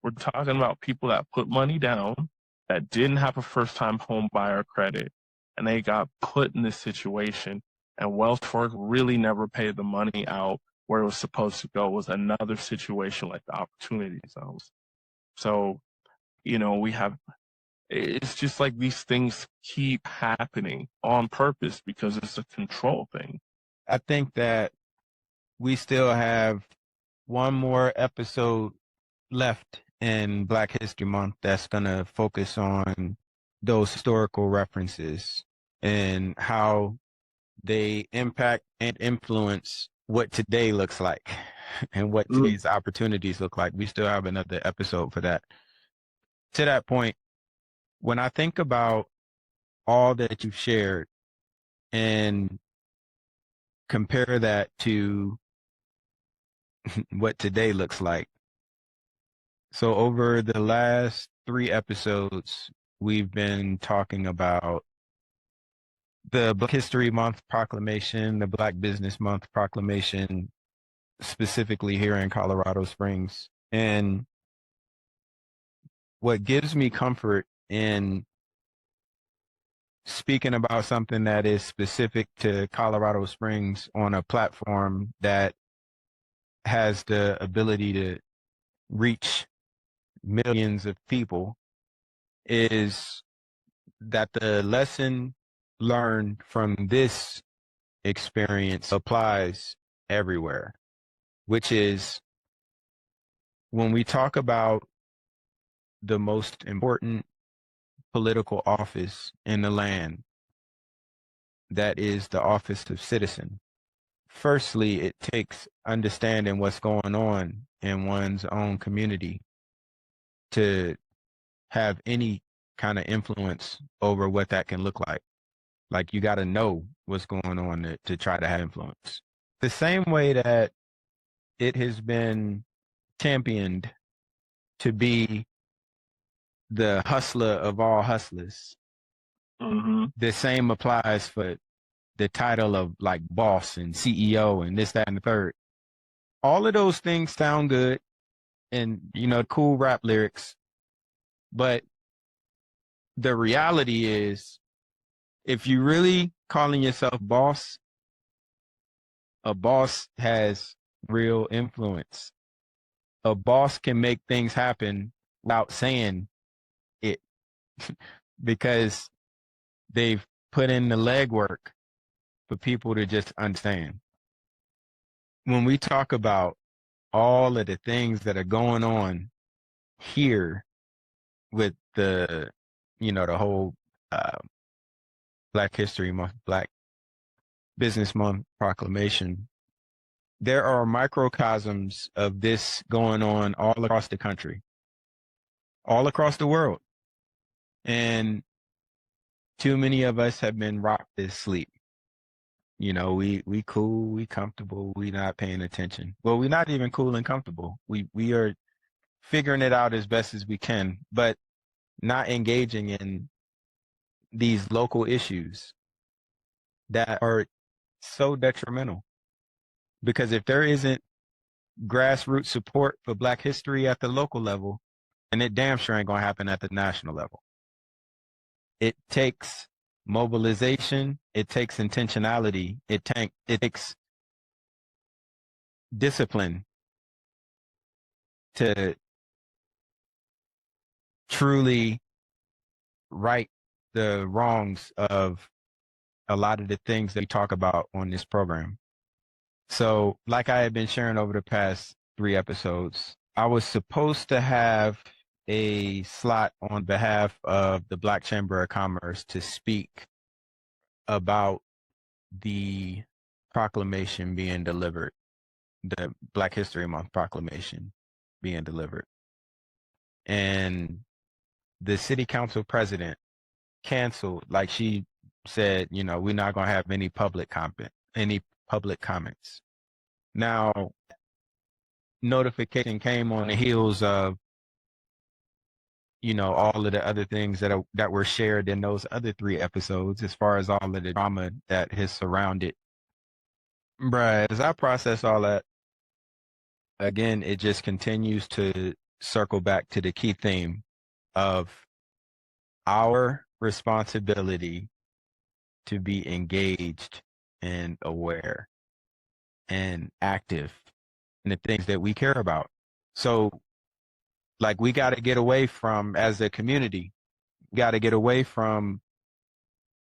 We're talking about people that put money down, that didn't have a first-time home buyer credit, and they got put in this situation. And Wells Fargo really never paid the money out where it was supposed to go. It was another situation like the opportunity zones. So, it's just like these things keep happening on purpose because it's a control thing. I think that we still have one more episode left in Black History Month that's going to focus on those historical references and how they impact and influence what today looks like and what today's opportunities look like. We still have another episode for that. To that point, when I think about all that you've shared and compare that to what today looks like. So over the last 3 episodes, we've been talking about the Black History Month proclamation, the Black Business Month proclamation, specifically here in Colorado Springs. And what gives me comfort in speaking about something that is specific to Colorado Springs on a platform that has the ability to reach millions of people is that the lesson learned from this experience applies everywhere, which is when we talk about the most important political office in the land, that is the office of citizen. Firstly, it takes understanding what's going on in one's own community to have any kind of influence over what that can look like. Like you got to know what's going on to try to have influence. The same way that it has been championed to be the hustler of all hustlers, the same applies for the title of like boss and CEO and this, that, and the third. All of those things sound good and, you know, cool rap lyrics. But the reality is, if you really calling yourself boss, a boss has real influence. A boss can make things happen without saying it because they've put in the legwork for people to just understand. When we talk about all of the things that are going on here with the, you know, the whole Black History Month, Black Business Month proclamation, there are microcosms of this going on all across the country, all across the world. And too many of us have been rocked to sleep. You know, we cool, we comfortable, we not paying attention. Well, we're not even cool and comfortable. We are figuring it out as best as we can, but not engaging in these local issues that are so detrimental. Because if there isn't grassroots support for Black history at the local level, and it damn sure ain't gonna happen at the national level. It takes mobilization, it takes intentionality, it takes discipline to truly right the wrongs of a lot of the things that we talk about on this program. So, like I had been sharing over the past 3 episodes, I was supposed to have a slot on behalf of the Black Chamber of Commerce to speak about the proclamation being delivered, the Black History Month proclamation being delivered. And the city council president canceled, like she said, you know, we're not going to have any public comments. Now, notification came on the heels of, you know, all of the other things that were shared in those other 3 episodes, as far as all of the drama that has surrounded. Bruh, as I process all that, again, it just continues to circle back to the key theme of our responsibility to be engaged and aware and active in the things that we care about. So, like, we got to get away from, as a community, got to get away from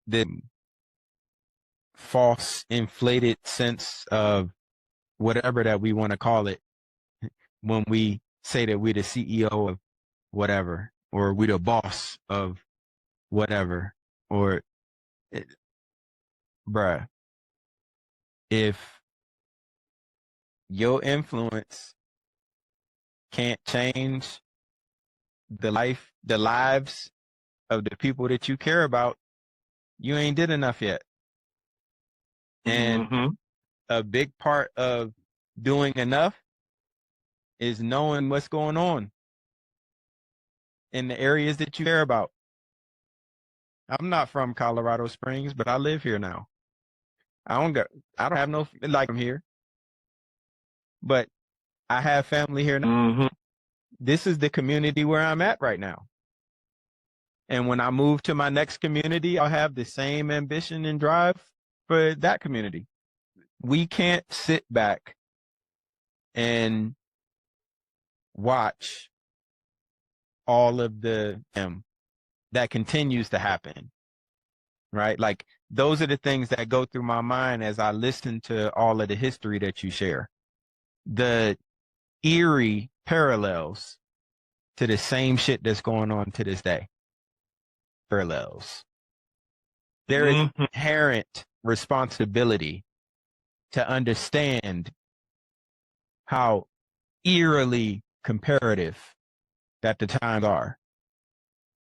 the false, inflated sense of whatever that we want to call it when we say that we're the CEO of whatever, or we're the boss of whatever, or, bruh, if your influence can't change the lives of the people that you care about, you ain't did enough yet. And a big part of doing enough is knowing what's going on in the areas that you care about. I'm not from Colorado Springs, but I live here now. I don't have no, like, I'm here, but I have family here now. Mm-hmm. This is the community where I'm at right now. And when I move to my next community, I'll have the same ambition and drive for that community. We can't sit back and watch all of the that continues to happen, right? Like, those are the things that go through my mind as I listen to all of the history that you share. The eerie parallels to the same shit that's going on to this day. Parallels. There is inherent responsibility to understand how eerily comparative that the times are,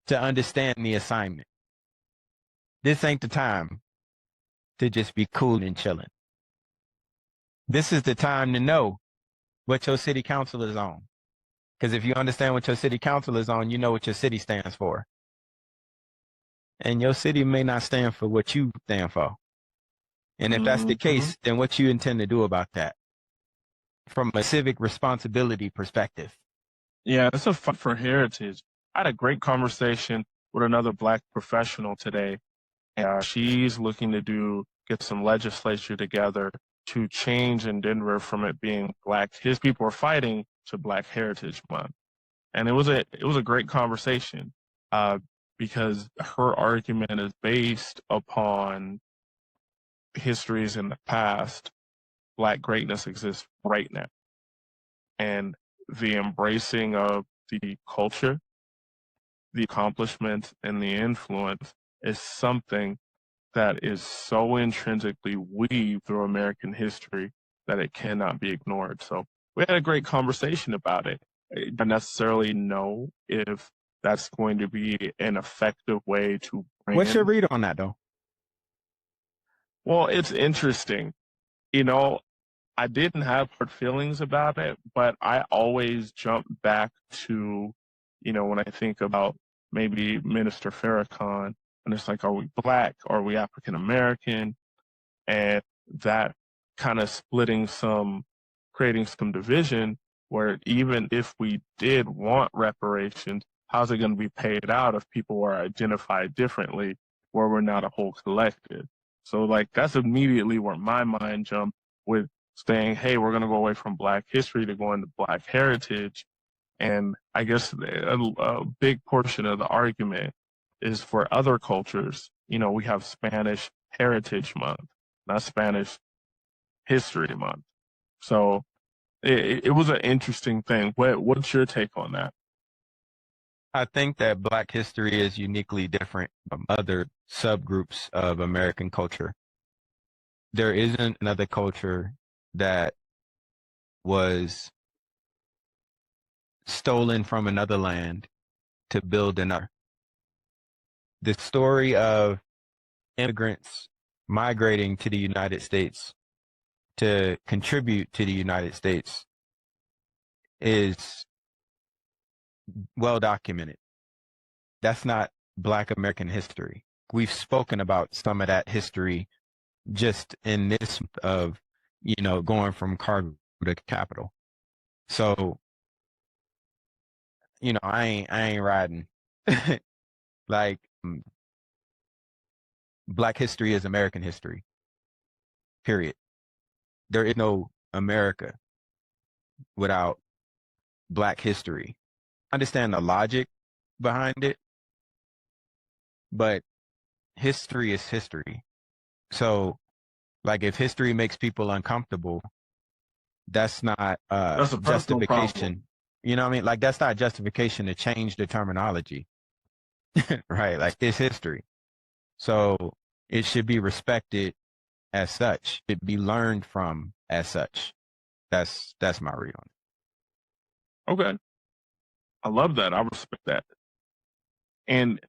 to understand the assignment. This ain't the time to just be cool and chilling. This is the time to know what your city council is on. Because if you understand what your city council is on, you know what your city stands for. And your city may not stand for what you stand for. And if that's the case, then what you intend to do about that from a civic responsibility perspective? Yeah, it's a fight for heritage. I had a great conversation with another Black professional today. She's looking to get some legislature together to change in Denver from it being Black. His people are fighting to Black Heritage Month, and it was a great conversation because her argument is based upon histories in the past. Black greatness exists right now, and the embracing of the culture, the accomplishments, and the influence is something that is so intrinsically weaved through American history that it cannot be ignored. So we had a great conversation about it. I don't necessarily know if that's going to be an effective way to bring What's your read on that, though? Well, it's interesting. You know, I didn't have hard feelings about it, but I always jump back to, when I think about maybe Minister Farrakhan, and it's like, are we Black? Are we African American? And that kind of creating some division where even if we did want reparations, how's it going to be paid out if people are identified differently, where we're not a whole collective? So, like, that's immediately where my mind jumped with saying, hey, we're going to go away from Black history to go into Black heritage. And I guess a big portion of the argument is for other cultures. We have Spanish Heritage Month, not Spanish History Month. So it was an interesting thing. What's your take on that? I think that Black history is uniquely different from other subgroups of American culture. There isn't another culture that was stolen from another land to build another. The story of immigrants migrating to the United States to contribute to the United States is well documented. That's not Black American history. We've spoken about some of that history just in this of, going from cargo to capital. So, I ain't riding. Like, Black history is American history, period. There is no America without Black history. I understand the logic behind it, but history is history. So, like, if history makes people uncomfortable, that's not That's a personal justification. problem. You know what I mean? Like, that's not justification to change the terminology, right? Like, it's history. So it should be respected as such. It be learned from as such. That's my read on it. Okay. I love that. I respect that. And,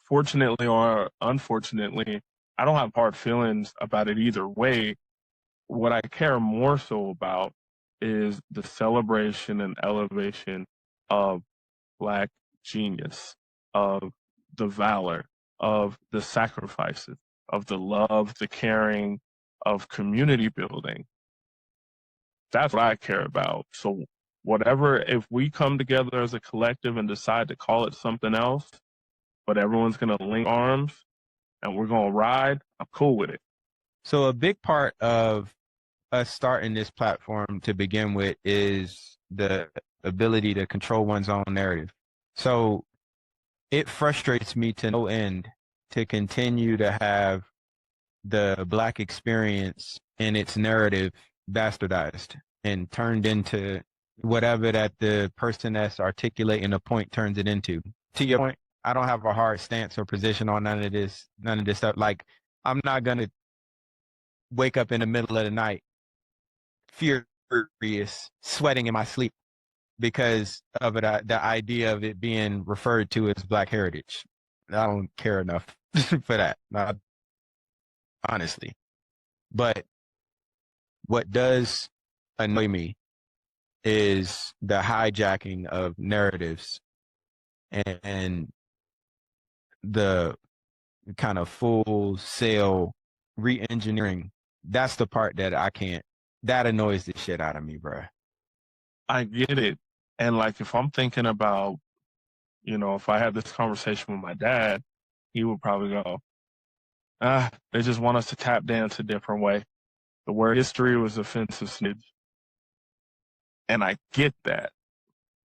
fortunately or unfortunately, I don't have hard feelings about it either way. What I care more so about is the celebration and elevation of Black genius, of the valor, of the sacrifices, of the love, the caring, of community building. That's what I care about. So whatever, if we come together as a collective and decide to call it something else, but everyone's going to link arms and we're going to ride, I'm cool with it. So a big part of us starting this platform to begin with is the ability to control one's own narrative. So it frustrates me to no end to continue to have the Black experience and its narrative bastardized and turned into whatever that the person that's articulating the point turns it into. To your point, I don't have a hard stance or position on none of this stuff. Like, I'm not going to wake up in the middle of the night furious, sweating in my sleep because of the idea of it being referred to as Black heritage. I don't care enough for that, honestly. But what does annoy me is the hijacking of narratives and the kind of full sale re-engineering. That's the part that I can't. That annoys the shit out of me, bro. I get it. And like, if I'm thinking about, if I had this conversation with my dad, he would probably go, they just want us to tap dance a different way. The word history was offensive snitch. And I get that.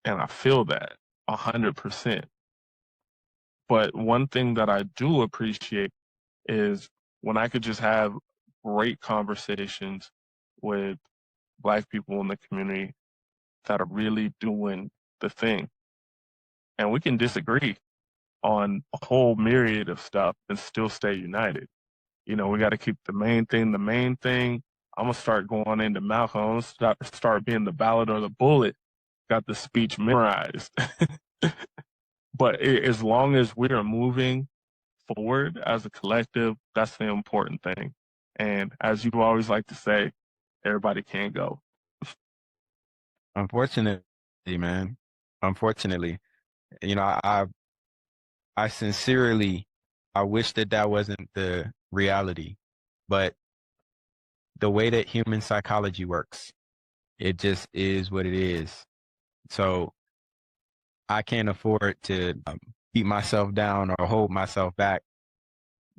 And I feel that 100%. But one thing that I do appreciate is when I could just have great conversations with Black people in the community that are really doing the thing. And we can disagree on a whole myriad of stuff and still stay united. We got to keep the main thing the main thing. I'm going to start going into Malcolm. I'm going to start being the ballad or the bullet. Got the speech memorized. But as long as we are moving forward as a collective, that's the important thing. And as you always like to say, everybody can't go. Unfortunately, man. Unfortunately, I sincerely, I wish that wasn't the reality, but the way that human psychology works, it just is what it is. So I can't afford to beat myself down or hold myself back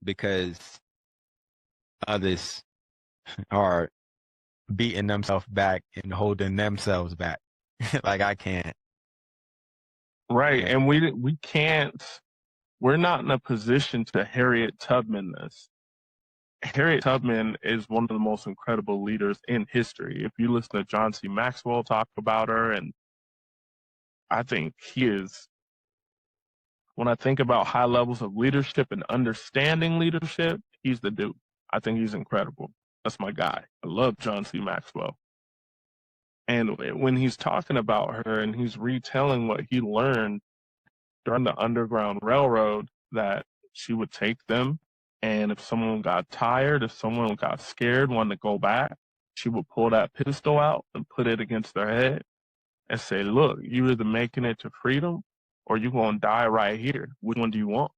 because others are beating themselves back and holding themselves back. Like, I can't. Right. Yeah. And we can't, we're not in a position to Harriet Tubman this. Harriet Tubman is one of the most incredible leaders in history. If you listen to John C. Maxwell talk about her, and I think he is, when I think about high levels of leadership and understanding leadership, he's the dude. I think he's incredible. That's my guy. I love John C. Maxwell. And when he's talking about her and he's retelling what he learned during the Underground Railroad, that she would take them, and if someone got tired, if someone got scared, wanted to go back, she would pull that pistol out and put it against their head and say, look, you either making it to freedom or you're going to die right here. Which one do you want?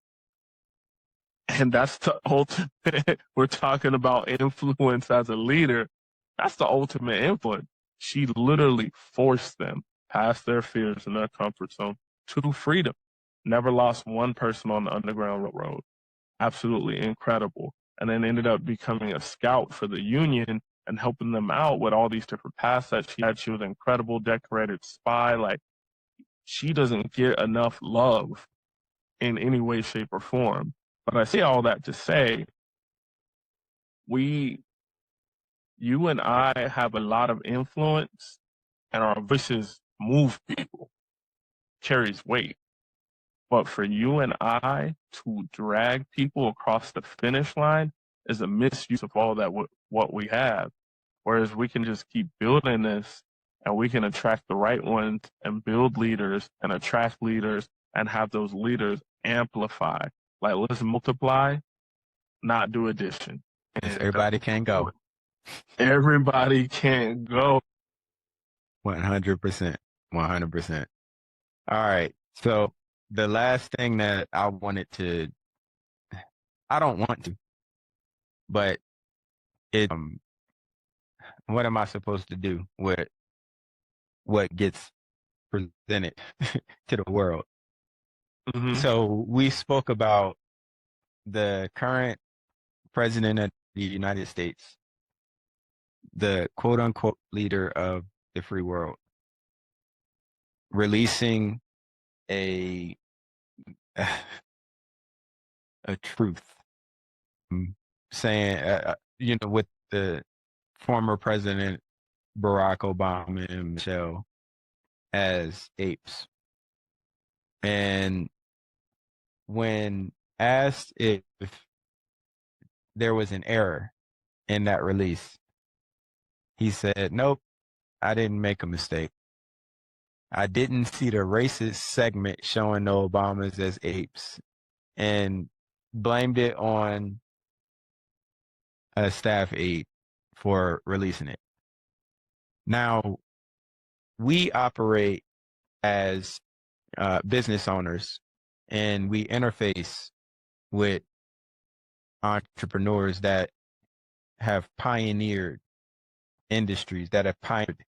And that's the ultimate. We're talking about influence as a leader. That's the ultimate influence. She literally forced them past their fears and their comfort zone to freedom. Never lost one person on the Underground Railroad. Absolutely incredible. And then ended up becoming a scout for the Union and helping them out with all these different paths that she had. She was an incredible decorated spy. Like, she doesn't get enough love in any way, shape, or form. But I say all that to say, you and I have a lot of influence, and our voices move people, carries weight. But for you and I to drag people across the finish line is a misuse of all that what we have. Whereas we can just keep building this, and we can attract the right ones and build leaders and attract leaders and have those leaders amplify. Like, let's multiply, not do addition. Everybody can go. Everybody can't go. 100%. 100%. All right. So the last thing that I don't want to, but what am I supposed to do with what gets presented to the world? Mm-hmm. So we spoke about the current president of the United States, the quote unquote leader of the free world, releasing a a truth, saying, with the former president Barack Obama and Michelle as apes. And when asked if there was an error in that release, he said, "Nope, I didn't make a mistake. I didn't see the racist segment showing the Obamas as apes," and blamed it on a staff aide for releasing it. Now, we operate as business owners, and we interface with entrepreneurs that have pioneered industries, that have pioneered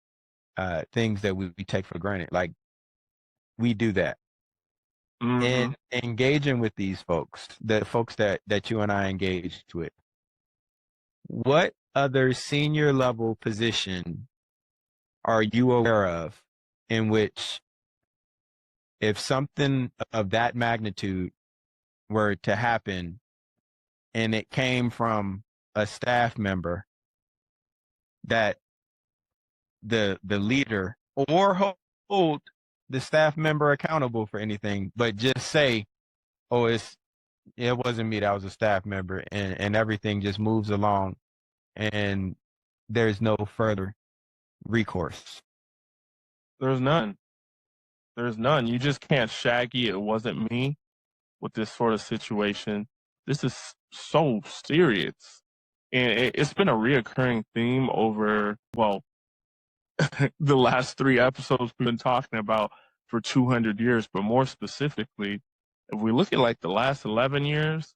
things that we take for granted. Like, we do that. Mm-hmm. And engaging with these folks, the folks that you and I engaged with, what other senior level position are you aware of in which, if something of that magnitude were to happen and it came from a staff member, that the leader, or hold the staff member accountable for anything, but just say, "Oh, it wasn't me, that was a staff member," and everything just moves along and there's no further recourse? There's none. There's none. You just can't shaggy it wasn't me with this sort of situation. This is so serious. And it's been a reoccurring theme over, well, the last 3 episodes we've been talking about for 200 years, but more specifically, if we look at like the last 11 years,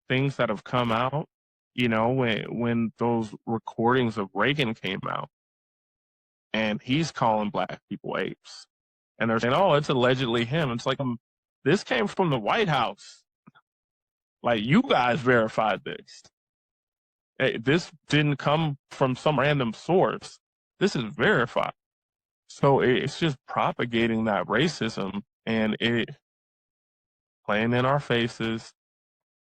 things that have come out, when those recordings of Reagan came out, and he's calling black people apes. And they're saying, oh, it's allegedly him. It's like, this came from the White House. Like, you guys verified this. This didn't come from some random source. This is verified. So it's just propagating that racism and it playing in our faces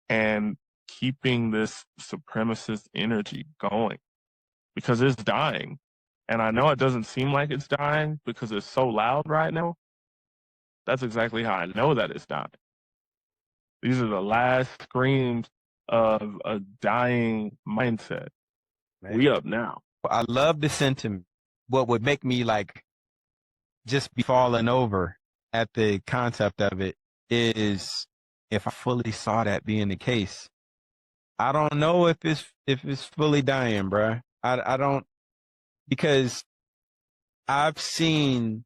and keeping this supremacist energy going because it's dying. And I know it doesn't seem like it's dying because it's so loud right now. That's exactly how I know that it's dying. These are the last screams of a dying mindset. Man, We up now. I love the sentiment. What would make me like just be falling over at the concept of it is if I fully saw that being the case. I don't know if it's fully dying, bruh. I don't, because I've seen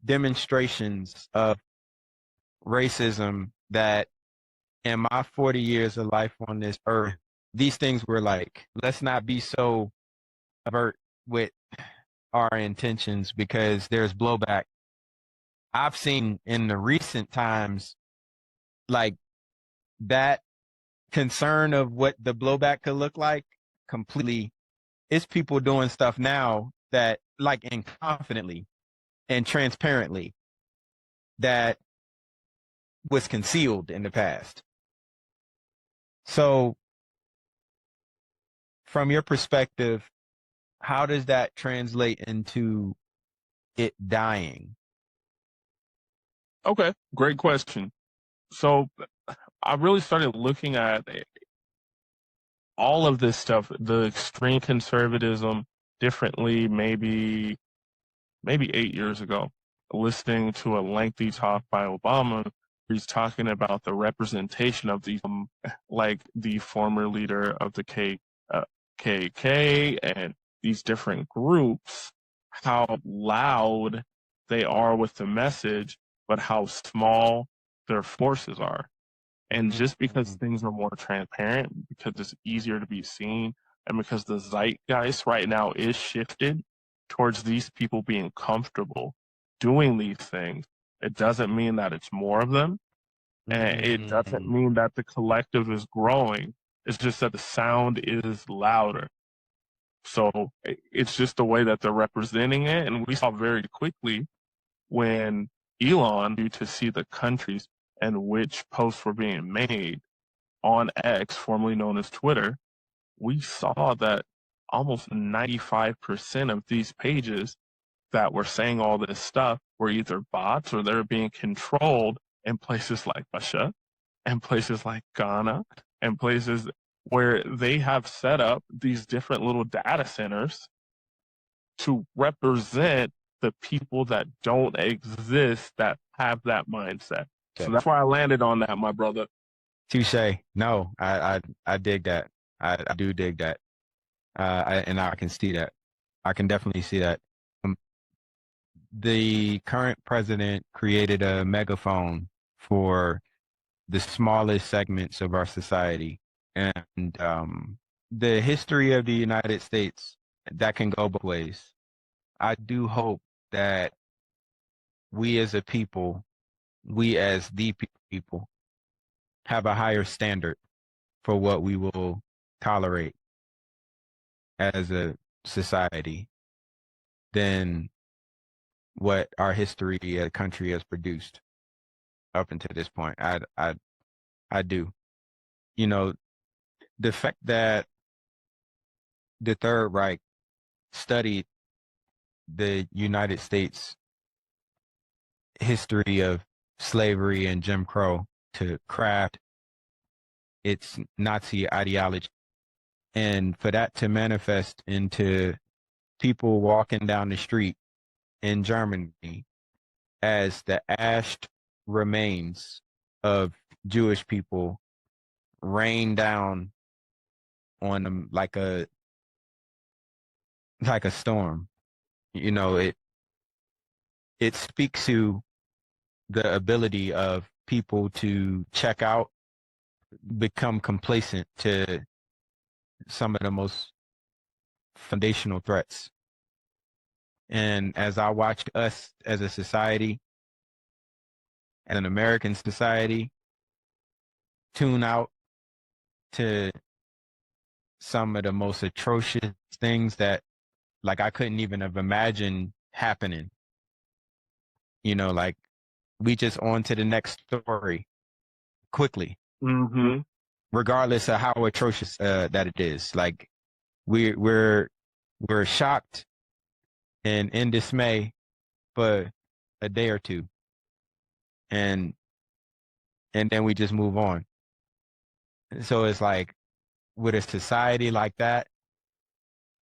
demonstrations of racism that in my 40 years of life on this earth, these things were like, let's not be so avert with our intentions because there's blowback. I've seen in the recent times, like, that concern of what the blowback could look like completely. It's people doing stuff now that, like, and confidently and transparently, that was concealed in the past. So from your perspective, how does that translate into it dying? Okay, great question. So I really started looking at all of this stuff, the extreme conservatism, differently, maybe 8 years ago, listening to a lengthy talk by Obama. He's talking about the representation of these, like the former leader of the KKK and these different groups, how loud they are with the message, but how small their forces are. And just because things are more transparent, because it's easier to be seen, and because the zeitgeist right now is shifted towards these people being comfortable doing these things, it doesn't mean that it's more of them. And it doesn't mean that the collective is growing. It's just that the sound is louder. So it's just the way that they're representing it. And we saw very quickly when Elon, due to see the countries and which posts were being made on X, formerly known as Twitter, we saw that almost 95% of these pages that were saying all this stuff were either bots or they're being controlled in places like Russia and places like Ghana and places where they have set up these different little data centers to represent the people that don't exist that have that mindset. So that's why I landed on that, my brother. Touche. No, I dig that. I do dig that. And I can see that. I can definitely see that. The current president created a megaphone for the smallest segments of our society. And the history of the United States, that can go both ways. I do hope that we as a people, we as the people, have a higher standard for what we will tolerate as a society than what our history as a country has produced up until this point. I do. You know, the fact that the Third Reich studied the United States history of slavery and Jim Crow to craft its Nazi ideology, and for that to manifest into people walking down the street in Germany as the ashed remains of Jewish people rain down on them like a storm. You know, it speaks to the ability of people to check out, become complacent to some of the most foundational threats. And as I watched us as a society, as an American society, tune out to some of the most atrocious things that, like, I couldn't even have imagined happening. You know, like, we just on to the next story quickly, regardless of how atrocious that it is. Like, we're shocked and in dismay for a day or two, and then we just move on. So it's like, with a society like that,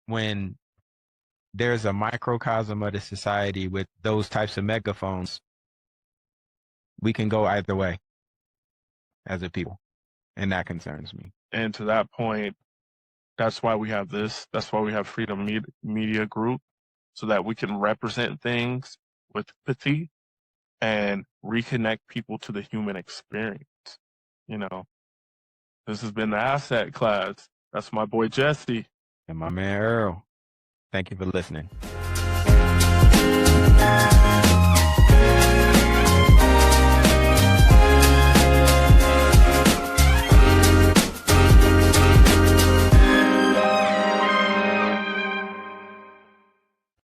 when there's a microcosm of the society with those types of megaphones, we can go either way as a people, and that concerns me. And to that point, that's why we have this. That's why we have Freedom Media Group, so that we can represent things with empathy and reconnect people to the human experience. You know, this has been the Asset Class. That's my boy Jesse. And my man Earl. Thank you for listening.